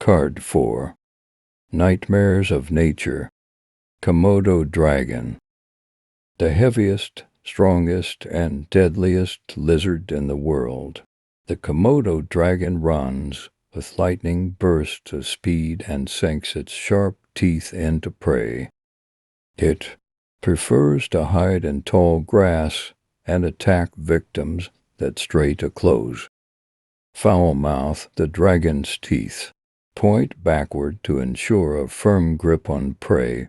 Card 4. Nightmares of Nature. Komodo Dragon. The heaviest, strongest, and deadliest lizard in the world. The Komodo dragon runs with lightning bursts of speed and sinks its sharp teeth into prey. It prefers to hide in tall grass and attack victims that stray too close. Foul-mouthed, the dragon's teeth point backward to ensure a firm grip on prey,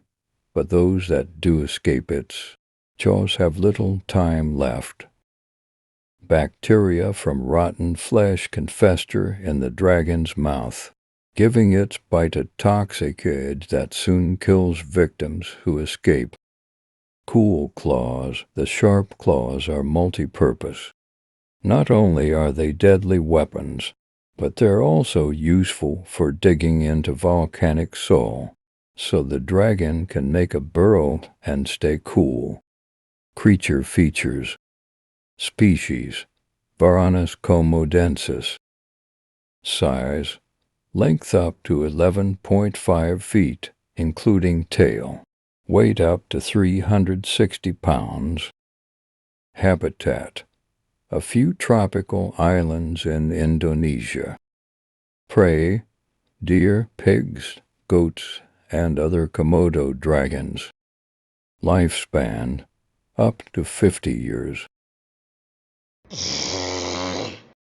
but those that do escape its jaws have little time left. Bacteria from rotten flesh can fester in the dragon's mouth, giving its bite a toxic edge that soon kills victims who escape. Cool claws. The sharp claws are multi-purpose. Not only are they deadly weapons, but they're also useful for digging into volcanic soil, so the dragon can make a burrow and stay cool. Creature features. Species: Varanus komodensis. Size: length up to 11.5 feet, including tail. Weight up to 360 pounds. Habitat: a few tropical islands in Indonesia. Prey: deer, pigs, goats, and other Komodo dragons. Lifespan: up to 50 years.